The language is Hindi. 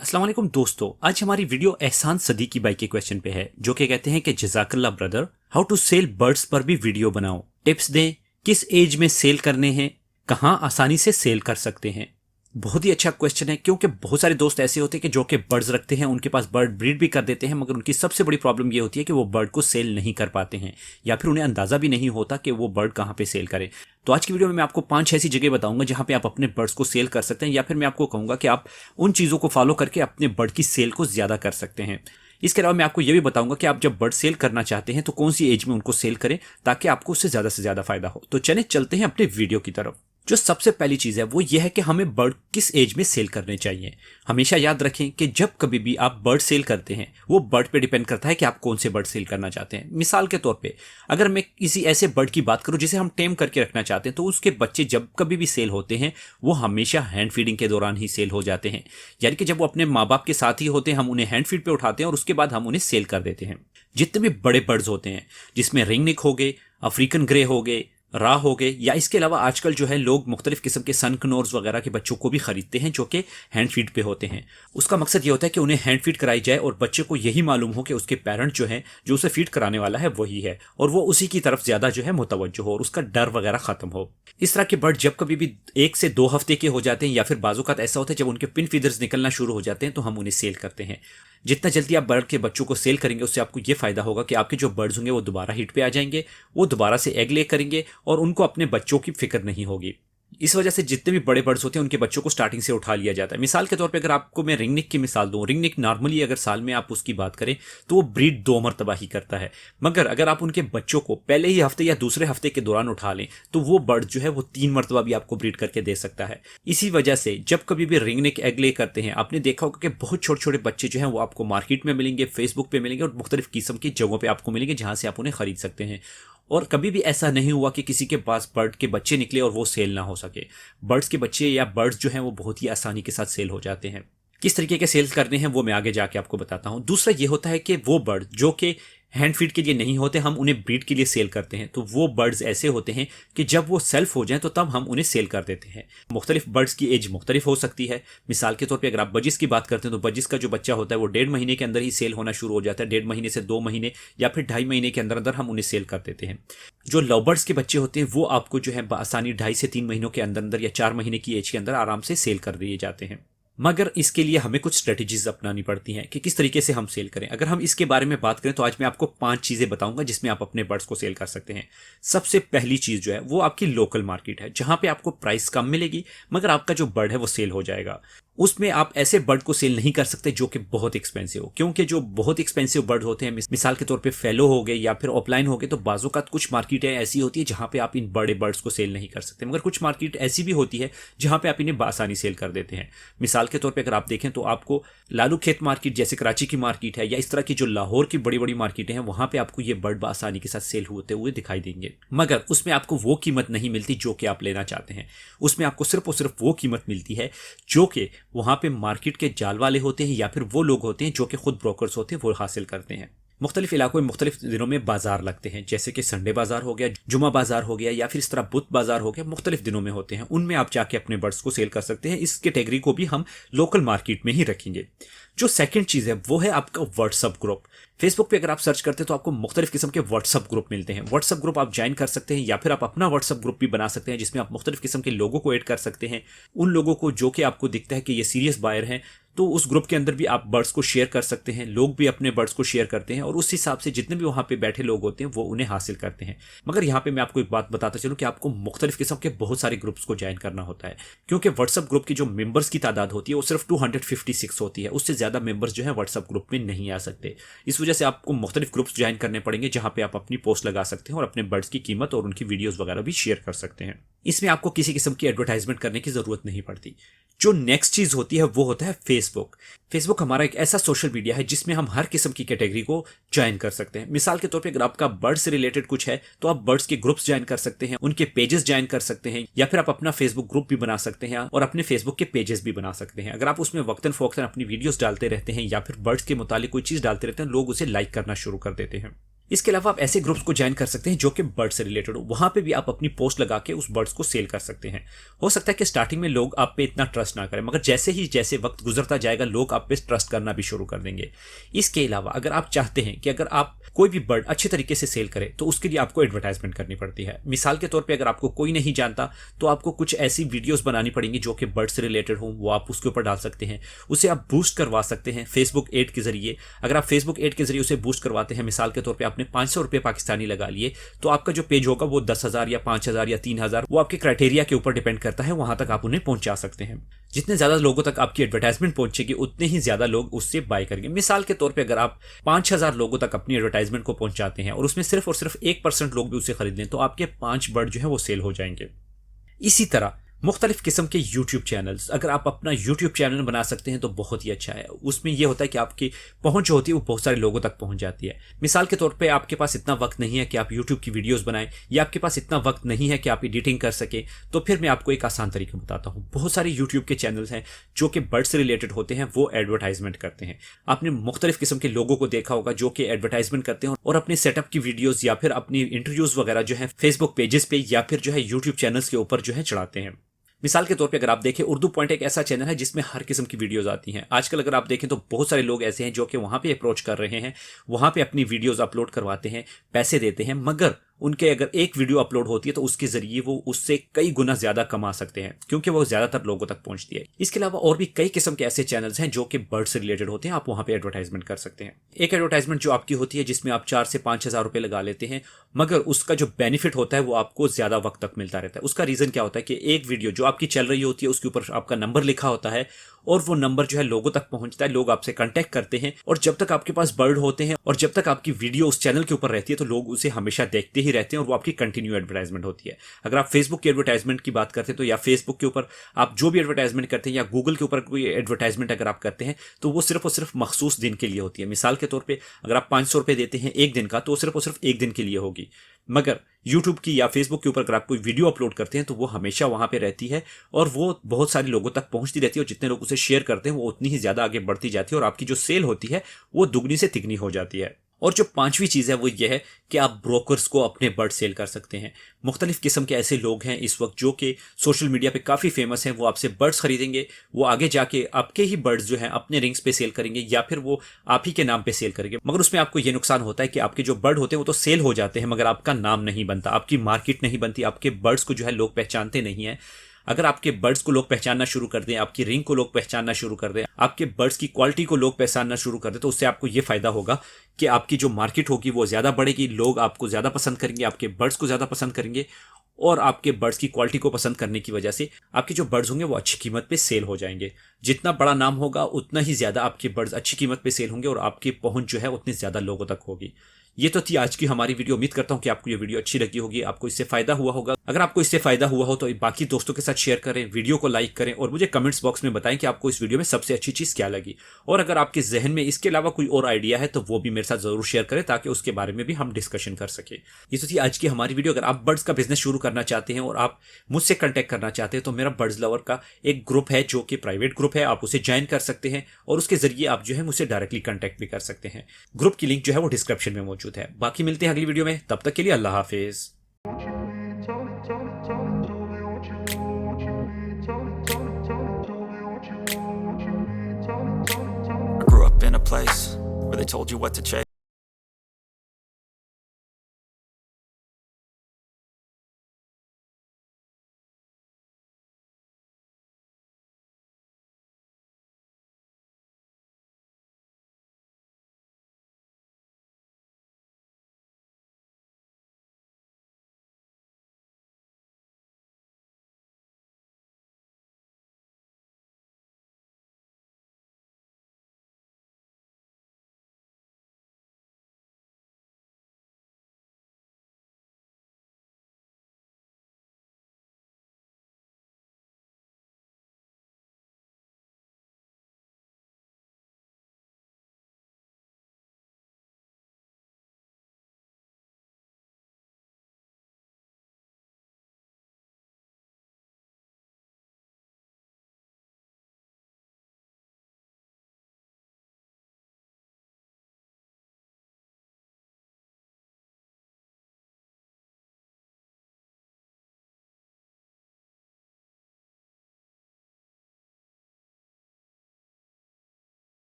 अस्सलाम वालेकुम दोस्तों, आज हमारी वीडियो एहसान सदीकी भाई के क्वेश्चन पे है जो कि कहते हैं कि जज़ाकल्लाह brother, how to sell birds पर भी वीडियो बनाओ, टिप्स दें, किस एज में सेल करने हैं, कहाँ आसानी से सेल कर सकते हैं। बहुत ही अच्छा क्वेश्चन है क्योंकि बहुत सारे दोस्त ऐसे होते हैं कि जो कि बर्ड्स रखते हैं, उनके पास बर्ड ब्रीड भी कर देते हैं, मगर उनकी सबसे बड़ी प्रॉब्लम ये होती है कि वो बर्ड को सेल नहीं कर पाते हैं या फिर उन्हें अंदाजा भी नहीं होता कि वो बर्ड कहाँ पे सेल करें। तो आज की वीडियो में मैं आपको 5 ऐसी जगह बताऊंगा जहां पे आप अपने बर्ड्स को सेल कर सकते हैं, या फिर मैं आपको कहूंगा कि आप उन चीज़ों को फॉलो करके अपने बर्ड की सेल को ज़्यादा कर सकते हैं। इसके अलावा मैं आपको यह भी बताऊंगा कि आप जब बर्ड सेल करना चाहते हैं तो कौन सी एज में उनको सेल करें ताकि आपको उससे ज़्यादा से ज़्यादा फायदा हो। तो चले चलते हैं अपने वीडियो की तरफ। जो सबसे पहली चीज़ है वो ये है कि हमें बर्ड किस एज में सेल करने चाहिए। हमेशा याद रखें कि जब कभी भी आप बर्ड सेल करते हैं वो बर्ड पे डिपेंड करता है कि आप कौन से बर्ड सेल करना चाहते हैं। मिसाल के तौर पे अगर मैं किसी ऐसे बर्ड की बात करूं जिसे हम टेम करके रखना चाहते हैं तो उसके बच्चे जब कभी भी सेल होते हैं वो हमेशा हैंड फीडिंग के दौरान ही सेल हो जाते हैं, यानी कि जब वो अपने माँ बाप के साथ ही होते हैं हम उन्हें हैंड फीड पे उठाते हैं और उसके बाद हम उन्हें सेल कर देते हैं। जितने भी बड़े बर्ड्स होते हैं जिसमें रिंगनिक हो गए, अफ्रीकन ग्रे हो गए, रा हो गए, या इसके अलावा आजकल जो है लोग मुख्तलिफ किस्म के सनकनोर्स वगैरह के बच्चों को भी खरीदते हैं जो कि हैंड फीड पे होते हैं। उसका मकसद ये होता है कि उन्हें हैंड फीड कराई जाए और बच्चे को यही मालूम हो कि उसके पेरेंट जो है जो उसे फीड कराने वाला है वही है और वो उसी की तरफ ज्यादा जो है मुतवज्जो हो और उसका डर वगैरह खत्म हो। इस तरह के बर्ड जब कभी भी 1 से 2 हफ्ते के हो जाते हैं या फिर बाजूकात ऐसा होता है जब उनके पिन फीदर्स निकलना शुरू हो जाते हैं तो हम उन्हें सेल करते हैं। जितना जल्दी आप बर्ड के बच्चों को सेल करेंगे उससे आपको ये फायदा होगा कि आपके जो बर्ड्स होंगे वो दोबारा हिट पे आ जाएंगे, वो दोबारा से एग ले करेंगे और उनको अपने बच्चों की फिक्र नहीं होगी। इस वजह से जितने भी बड़े बर्ड्स होते हैं उनके बच्चों को स्टार्टिंग से उठा लिया जाता है। मिसाल के तौर पे अगर आपको मैं रिंगनिक की मिसाल दूं, रिंगनिक नॉर्मली अगर साल में आप उसकी बात करें तो वो ब्रीड 2 मरतबा ही करता है, मगर अगर आप उनके बच्चों को पहले ही हफ्ते या दूसरे हफ्ते के दौरान उठा लें तो वो बर्ड जो है वो 3 मरतबा भी आपको ब्रीड करके दे सकता है। इसी वजह से जब कभी भी रिंगनिक एग ले करते हैं आपने देखा होगा कि बहुत छोटे छोटे बच्चे जो हैं वो आपको मार्केट में मिलेंगे, फेसबुक पे मिलेंगे और मुख्तलिफ किस्म की जगहों पर आपको मिलेंगे जहां से आप उन्हें खरीद सकते हैं। और कभी भी ऐसा नहीं हुआ कि किसी के पास बर्ड के बच्चे निकले और वो सेल ना हो सके। बर्ड्स के बच्चे या बर्ड्स जो हैं वो बहुत ही आसानी के साथ सेल हो जाते हैं। किस तरीके के सेल्स करने हैं वो मैं आगे जाके आपको बताता हूं। दूसरा ये होता है कि वो बर्ड जो कि हैंड फीड के लिए नहीं होते हम उन्हें ब्रीड के लिए सेल करते हैं। तो वो बर्ड्स ऐसे होते हैं कि जब वो सेल्फ हो जाएं तो तब हम उन्हें सेल कर देते हैं। मुख्तलिफ बर्ड्स की एज मुख्तलिफ हो सकती है। मिसाल के तौर पे अगर आप बजिस की बात करते हैं तो बजिस का जो बच्चा होता है वो 1.5 महीने के अंदर ही सेल होना शुरू हो जाता है। 1.5 महीने से 2 महीने या फिर 2.5 महीने के अंदर अंदर हम उन्हें सेल कर देते हैं। जो लव बर्ड्स के बच्चे होते हैं वो आपको जो है आसानी 2.5 से 3 महीनों के अंदर अंदर या 4 महीने की एज के अंदर आराम से सेल कर दिए जाते हैं। मगर इसके लिए हमें कुछ स्ट्रेटजीज अपनानी पड़ती हैं कि किस तरीके से हम सेल करें। अगर हम इसके बारे में बात करें तो आज मैं आपको 5 चीजें बताऊंगा जिसमें आप अपने बर्ड्स को सेल कर सकते हैं। सबसे पहली चीज जो है वो आपकी लोकल मार्केट है जहां पे आपको प्राइस कम मिलेगी मगर आपका जो बर्ड है वो सेल हो जाएगा। उसमें आप ऐसे बर्ड को सेल नहीं कर सकते जो कि बहुत एक्सपेंसिव हो, क्योंकि जो बहुत एक्सपेंसिव बर्ड होते हैं मिसाल के तौर पे फेलो हो गए या फिर ऑफलाइन हो गए तो बाजूकात कुछ मार्केटें ऐसी होती है जहां पे आप इन बड़े बर्ड्स को सेल नहीं कर सकते, मगर कुछ मार्केट ऐसी भी होती है जहां पे आप इन्हें आसानी सेल कर देते हैं। मिसाल के तौर पर अगर आप देखें तो आपको लालू खेत मार्केट जैसे कराची की मार्केट है या इस तरह की जो लाहौर की बड़ी बड़ी मार्केटें हैं वहां पे आपको ये बर्ड आसानी के साथ सेल होते हुए दिखाई देंगे, मगर उसमें आपको वो कीमत नहीं मिलती जो कि आप लेना चाहते हैं। उसमें आपको सिर्फ और सिर्फ वो कीमत मिलती है जो कि वहां पे मार्केट के जाल वाले होते हैं या फिर वो लोग होते हैं जो कि खुद ब्रोकर्स होते हैं वो हासिल करते हैं। मुख्तलिफ इलाकों में मुख्तलिफ दिनों में बाजार लगते हैं, जैसे कि संडे बाजार हो गया, जुमा बाजार हो गया या फिर इस तरह बुध बाजार हो गया, मुख्तलिफ दिनों में होते हैं। उनमें आप जाके अपने बर्ड्स को सेल कर सकते हैं। इस कैटेगरी को भी हम लोकल मार्केट में ही रखेंगे। जो सेकंड चीज है वो है आपका व्हाट्सअप ग्रुप। फेसबुक पे अगर आप सर्च करते हैं तो आपको मुख्तलिफ किस्म के व्हाट्सअप ग्रुप मिलते हैं। व्हाट्सअप ग्रुप आप ज्वाइन कर सकते हैं या फिर आप अपना व्हाट्सअप ग्रुप भी बना सकते हैं जिसमें आप मुख्तलिफ किस्म के लोगों को ऐड कर सकते हैं। उन लोगों को जो कि आपको दिखता है कि ये सीरियस बायर हैं तो उस ग्रुप के अंदर भी आप बर्ड्स को शेयर कर सकते हैं। लोग भी अपने बर्ड्स को शेयर करते हैं और उस हिसाब से जितने भी वहां पे बैठे लोग होते हैं वो उन्हें हासिल करते हैं। मगर यहाँ पे मैं आपको एक बात बताता चलूं कि आपको मुख्तलिफ किस्म के बहुत सारे ग्रुप्स को ज्वाइन करना होता है, क्योंकि व्हाट्सअप ग्रुप की जो मेंबर्स की तादाद होती है वो सिर्फ 256 होती है। उससे ज्यादा मेंबर्स जो है व्हाट्सअप ग्रुप में नहीं आ सकते। इस वजह से आपको मुख्तलिफ ग्रुप्स ज्वाइन करने पड़ेंगे जहां पे आप अपनी पोस्ट लगा सकते हैं और अपने बर्ड्स की कीमत और उनकी वीडियोस वगैरह भी शेयर कर सकते हैं। इसमें आपको किसी किस्म की एडवर्टाइजमेंट करने की जरूरत नहीं पड़ती। जो नेक्स्ट चीज होती है वो होता है फेसबुक। फेसबुक हमारा एक ऐसा सोशल मीडिया है जिसमें हम हर किस्म की कैटेगरी को ज्वाइन कर सकते हैं। मिसाल के तौर पे अगर आपका बर्ड से रिलेटेड कुछ है तो आप बर्ड्स के ग्रुप्स ज्वाइन कर सकते हैं, उनके पेजेस ज्वाइन कर सकते हैं या फिर आप अपना फेसबुक ग्रुप भी बना सकते हैं और अपने फेसबुक के पेजेस भी बना सकते हैं। अगर आप उसमें वक्तन फोक्तन अपनी वीडियोस डालते रहते हैं या फिर बर्ड्स के मुतालिक कोई चीज डालते रहते हैं लोग उसे लाइक करना शुरू कर देते हैं। इसके अलावा आप ऐसे ग्रुप्स को ज्वाइन कर सकते हैं जो कि बर्ड से रिलेटेड हो। वहां पे भी आप अपनी पोस्ट लगा के उस बर्ड्स को सेल कर सकते हैं। हो सकता है कि स्टार्टिंग में लोग आप पे इतना ट्रस्ट ना करें, मगर जैसे वक्त गुजरता जाएगा लोग आप पे ट्रस्ट करना भी शुरू कर देंगे। इसके अलावा अगर आप चाहते हैं कि अगर आप कोई भी बर्ड अच्छे तरीके से सेल करे तो उसके लिए आपको एडवर्टाइजमेंट करनी पड़ती है। मिसाल के तौर पे अगर आपको कोई नहीं जानता तो आपको कुछ ऐसी वीडियोस बनानी पड़ेंगी जो कि बर्ड से रिलेटेड हो, वो आप उसके ऊपर डाल सकते हैं। उसे आप बूस्ट करवा सकते हैं फेसबुक एड के जरिए। अगर आप फेसबुक एड के जरिए उसे बूस्ट करवाते हैं, मिसाल के तौर पर आपने 500 रुपये पाकिस्तानी लगा लिए, तो आपका जो पेज होगा वो 10,000 या 5,000 या 3,000, वो आपके क्राइटेरिया के ऊपर डिपेंड करता है, वहां तक आप उन्हें पहुंचा सकते हैं। जितने ज्यादा लोगों तक आपकी एडवर्टाइजमेंट पहुंचेगी उतने ही ज्यादा लोग उससे बाय करेंगे। मिसाल के तौर पे अगर आप 5,000 लोगों तक अपनी एडवर्टाइजमेंट को पहुंचाते हैं और उसमें सिर्फ और सिर्फ 1% लोग भी उसे खरीद लें तो आपके 5 बर्ड जो है वो सेल हो जाएंगे। इसी तरह मुख्तलिफ किस्म के यूट्यूब चैनल्स, अगर आप अपना यूट्यूब चैनल बना सकते हैं तो बहुत ही अच्छा है। उसमें यह होता है कि आपकी पहुंच जो होती है वो बहुत सारे लोगों तक पहुंच जाती है। मिसाल के तौर पे आपके पास इतना वक्त नहीं है कि आप यूट्यूब की वीडियोस बनाएं, या आपके पास इतना वक्त नहीं है कि आप एडिटिंग कर सकें, तो फिर मैं आपको एक आसान तरीका बताता हूं। बहुत सारे यूट्यूब के चैनल्स हैं जो कि बर्ड से रिलेटेड होते हैं, वो एडवर्टाइजमेंट करते हैं। आपने मुख्तलिफ किस्म के लोगों को देखा होगा जो कि एडवर्टाइजमेंट करते हैं और अपने सेटअप की वीडियोज या फिर अपनी इंटरव्यूज वगैरह जो है फेसबुक पेजेस पे या फिर जो है यूट्यूब चैनल्स के ऊपर जो है चढ़ाते हैं। मिसाल के तौर पे अगर आप देखें, उर्दू पॉइंट एक ऐसा चैनल है जिसमें हर किस्म की वीडियोस आती हैं। आजकल अगर आप देखें तो बहुत सारे लोग ऐसे हैं जो कि वहां पे अप्रोच कर रहे हैं, वहां पे अपनी वीडियोस अपलोड करवाते हैं, पैसे देते हैं, मगर उनके अगर एक वीडियो अपलोड होती है तो उसके जरिए वो उससे कई गुना ज्यादा कमा सकते हैं क्योंकि वो ज्यादातर लोगों तक पहुंचती है। इसके अलावा और भी कई किस्म के ऐसे चैनल्स हैं जो कि बर्ड से रिलेटेड होते हैं, आप वहां पे एडवर्टाइजमेंट कर सकते हैं। एक एडवर्टाइजमेंट जो आपकी होती है जिसमें आप 4 से 5,000 रुपए लगा लेते हैं, मगर उसका जो बेनिफिट होता है वो आपको ज्यादा वक्त तक मिलता रहता है। उसका रीजन क्या होता है कि एक वीडियो जो आपकी चल रही होती है उसके ऊपर आपका नंबर लिखा होता है और वो नंबर जो है लोगों तक पहुंचता है, लोग आपसे कांटेक्ट करते हैं, और जब तक आपके पास बर्ड होते हैं और जब तक आपकी वीडियो उस चैनल के ऊपर रहती है तो लोग उसे हमेशा देखते ही रहते हैं और वो आपकी कंटिन्यू एडवर्टाइजमेंट होती है। अगर आप फेसबुक की एडवर्टाइजमेंट की बात करते हैं तो या फेसबुक के ऊपर आप जो भी एडवर्टाइजमेंट करते हैं या गूगल के ऊपर कोई एडवर्टाइजमेंट अगर आप करते हैं तो वो सिर्फ और सिर्फ मखसूस दिन के लिए होती है। मिसाल के तौर पर अगर आप 500 रुपये देते हैं एक दिन का तो सिर्फ और सिर्फ एक दिन के लिए होगी, मगर यूट्यूब की या फेसबुक के ऊपर अगर आप कोई वीडियो अपलोड करते हैं तो वो हमेशा वहां पे रहती है और वो बहुत सारे लोगों तक पहुंचती रहती है और जितने लोग उसे शेयर करते हैं वो उतनी ही ज्यादा आगे बढ़ती जाती है और आपकी जो सेल होती है वो दुगनी से तिगनी हो जाती है। और जो 5वीं चीज है वो ये है कि आप ब्रोकर्स को अपने बर्ड सेल कर सकते हैं। मुख्तलिफ किस्म के ऐसे लोग हैं इस वक्त जो कि सोशल मीडिया पे काफ़ी फेमस हैं, वो आपसे बर्ड्स खरीदेंगे, वो आगे जाके आपके ही बर्ड्स जो हैं अपने रिंग्स पे सेल करेंगे या फिर वो आप ही के नाम पे सेल करेंगे। मगर उसमें आपको ये नुकसान होता है कि आपके जो बर्ड होते हैं वो तो सेल हो जाते हैं मगर आपका नाम नहीं बनता, आपकी मार्केट नहीं बनती, आपके बर्ड्स को जो है लोग पहचानते नहीं हैं। अगर आपके बर्ड्स को लोग पहचानना शुरू कर दें, आपकी रिंग को लोग पहचानना शुरू कर दें, आपके बर्ड्स की क्वालिटी को लोग पहचानना शुरू कर दें, तो उससे आपको ये फायदा होगा कि आपकी जो मार्केट होगी वो ज्यादा बढ़ेगी, लोग आपको ज्यादा पसंद करेंगे, आपके बर्ड्स को ज्यादा पसंद करेंगे और आपके बर्ड्स की क्वालिटी को पसंद करने की वजह से आपके जो बर्ड्स होंगे वो अच्छी कीमत पे सेल हो जाएंगे। जितना बड़ा नाम होगा उतना ही ज्यादा आपके बर्ड्स अच्छी कीमत पे सेल होंगे और आपकी पहुंच जो है उतनी ज्यादा लोगों तक होगी। ये तो थी आज की हमारी वीडियो। उम्मीद करता हूं कि आपको ये वीडियो अच्छी लगी होगी, आपको इससे फायदा हुआ होगा। अगर आपको इससे फायदा हुआ हो तो बाकी दोस्तों के साथ शेयर करें, वीडियो को लाइक करें और मुझे कमेंट्स बॉक्स में बताएं कि आपको इस वीडियो में सबसे अच्छी चीज क्या लगी। और अगर आपके जहन में इसके अलावा कोई और आइडिया है तो वो भी मेरे साथ जरूर शेयर करें ताकि उसके बारे में भी हम डिस्कशन कर सके। ये तो थी आज की हमारी वीडियो। अगर आप बर्ड्स का बिजनेस शुरू करना चाहते हैं और आप मुझसे कंटेक्ट करना चाहते हैं तो मेरा बर्ड्स लवर का एक ग्रुप है जो कि प्राइवेट ग्रुप है, आप उसे ज्वाइन कर सकते हैं और उसके जरिए आप जो है मुझसे डायरेक्टली कंटेक्ट भी कर सकते हैं। ग्रुप की लिंक जो है वो डिस्क्रिप्शन में मौजूद है। बाकी मिलते हैं अगली वीडियो में, तब तक के लिए अल्लाह हाफिज। I grew up in a place where they told you what to chase.